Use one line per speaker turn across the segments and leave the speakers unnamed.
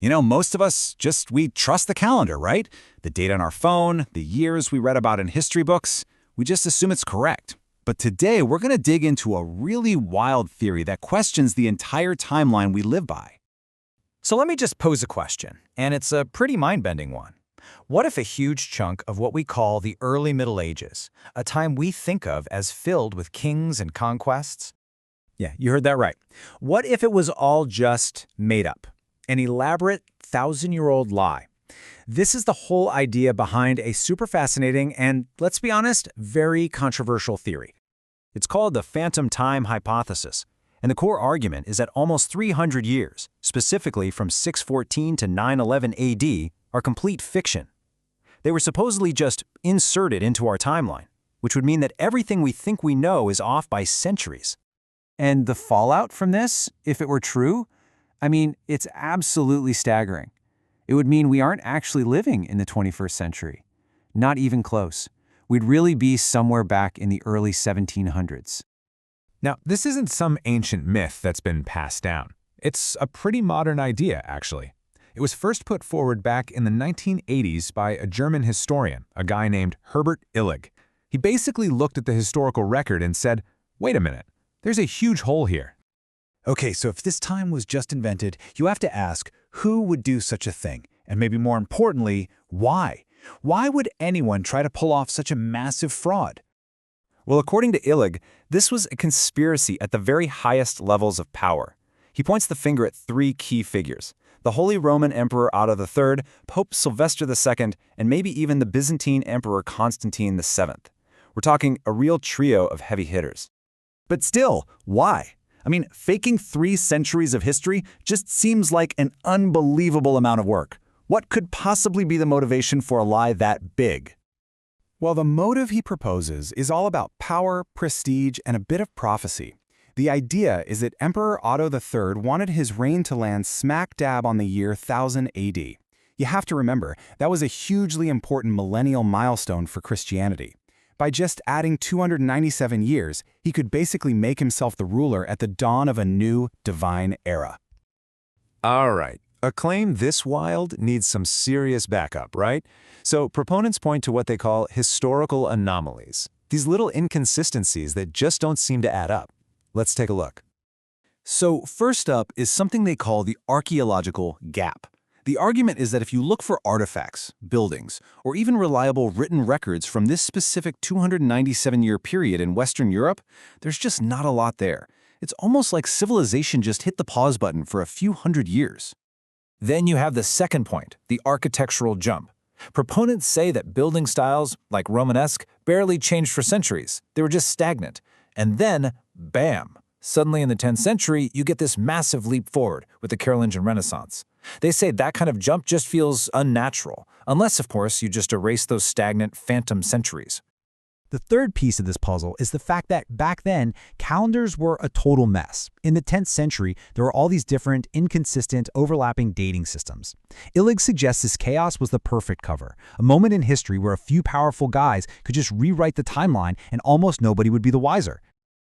Most of us we trust the calendar, right? The date on our phone, the years we read about in history books, we just assume it's correct. But today, we're going to dig into a really wild theory that questions the entire timeline we live by.
So let me just pose a question, and it's a pretty mind-bending one. What if a huge chunk of what we call the early Middle Ages, a time we think of as filled with kings and conquests?
Yeah, you heard that right. What if it was all just made up? An elaborate, thousand-year-old lie. This is the whole idea behind a super fascinating and, let's be honest, very controversial theory. It's called the phantom time hypothesis, and the core argument is that almost 300 years, specifically from 614 to 911 AD, are complete fiction. They were supposedly just inserted into our timeline, which would mean that everything we think we know is off by centuries. And the fallout from this, if it were true, it's absolutely staggering. It would mean we aren't actually living in the 21st century. Not even close. We'd really be somewhere back in the early 1700s.
Now, this isn't some ancient myth that's been passed down. It's a pretty modern idea, actually. It was first put forward back in the 1980s by a German historian, a guy named Herbert Illig. He basically looked at the historical record and said, wait a minute, there's a huge hole here.
Okay, so if this time was just invented, you have to ask, who would do such a thing? And maybe more importantly, why? Why would anyone try to pull off such a massive fraud? Well, according to Illig, this was a conspiracy at the very highest levels of power. He points the finger at three key figures: the Holy Roman Emperor Otto III, Pope Sylvester II, and maybe even the Byzantine Emperor Constantine VII. We're talking a real trio of heavy hitters. But still, why? Faking 3 centuries of history just seems like an unbelievable amount of work. What could possibly be the motivation for a lie that big? Well, the motive he proposes is all about power, prestige, and a bit of prophecy. The idea is that Emperor Otto III wanted his reign to land smack dab on the year 1000 AD. You have to remember, that was a hugely important millennial milestone for Christianity. By just adding 297 years, he could basically make himself the ruler at the dawn of a new divine era.
All right, a claim this wild needs some serious backup, right? So proponents point to what they call historical anomalies, these little inconsistencies that just don't seem to add up. Let's take a look. So first up is something they call the archaeological gap. The argument is that if you look for artifacts, buildings, or even reliable written records from this specific 297-year period in Western Europe, there's just not a lot there. It's almost like civilization just hit the pause button for a few hundred years. Then you have the second point, the architectural jump. Proponents say that building styles, like Romanesque, barely changed for centuries. They were just stagnant. And then, bam! Suddenly in the 10th century, you get this massive leap forward with the Carolingian Renaissance. They say that kind of jump just feels unnatural, unless, of course, you just erase those stagnant phantom centuries.
The third piece of this puzzle is the fact that back then, calendars were a total mess. In the 10th century, there were all these different, inconsistent, overlapping dating systems. Illig suggests this chaos was the perfect cover, a moment in history where a few powerful guys could just rewrite the timeline and almost nobody would be the wiser.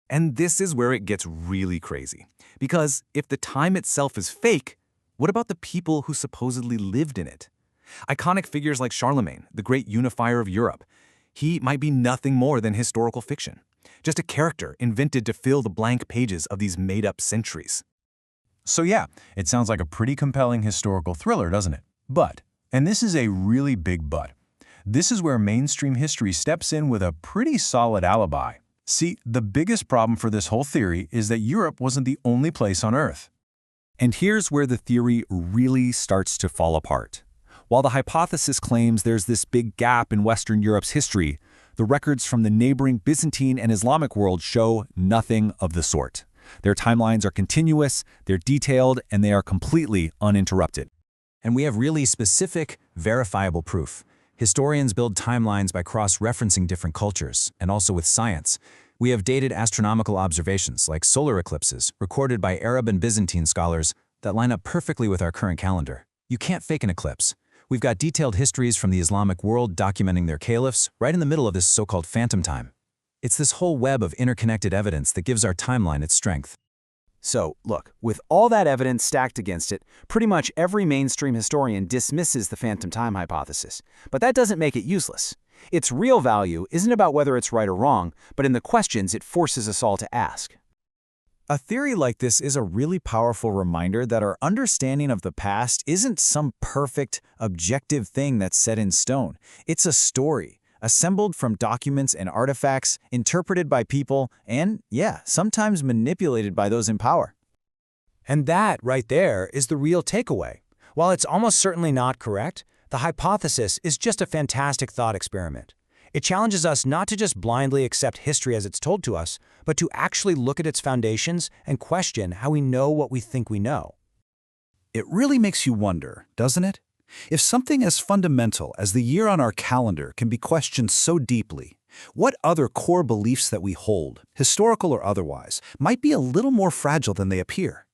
And this is where it gets really crazy. Because if the time itself is fake, what about the people who supposedly lived in it? Iconic figures like Charlemagne, the great unifier of Europe. He might be nothing more than historical fiction, just a character invented to fill the blank pages of these made-up centuries. So yeah, it sounds like a pretty compelling historical thriller, doesn't it? But, and this is a really big but, this is where mainstream history steps in with a pretty solid alibi. See, the biggest problem for this whole theory is that Europe wasn't the only place on Earth. And here's where the theory really starts to fall apart. While the hypothesis claims there's this big gap in Western Europe's history, the records from the neighboring Byzantine and Islamic world show nothing of the sort. Their timelines are continuous, they're detailed, and they are completely uninterrupted.
And we have really specific, verifiable proof. Historians build timelines by cross-referencing different cultures, and also with science. We have dated astronomical observations, like solar eclipses, recorded by Arab and Byzantine scholars, that line up perfectly with our current calendar. You can't fake an eclipse. We've got detailed histories from the Islamic world documenting their caliphs right in the middle of this so-called phantom time. It's this whole web of interconnected evidence that gives our timeline its strength.
So, look, with all that evidence stacked against it, pretty much every mainstream historian dismisses the phantom time hypothesis. But that doesn't make it useless. Its real value isn't about whether it's right or wrong, but in the questions it forces us all to ask.
A theory like this is a really powerful reminder that our understanding of the past isn't some perfect, objective thing that's set in stone. It's a story, assembled from documents and artifacts, interpreted by people, and, yeah, sometimes manipulated by those in power.
And that, right there, is the real takeaway. While it's almost certainly not correct, the hypothesis is just a fantastic thought experiment. It challenges us not to just blindly accept history as it's told to us, but to actually look at its foundations and question how we know what we think we know.
It really makes you wonder, doesn't it? If something as fundamental as the year on our calendar can be questioned so deeply, what other core beliefs that we hold, historical or otherwise, might be a little more fragile than they appear?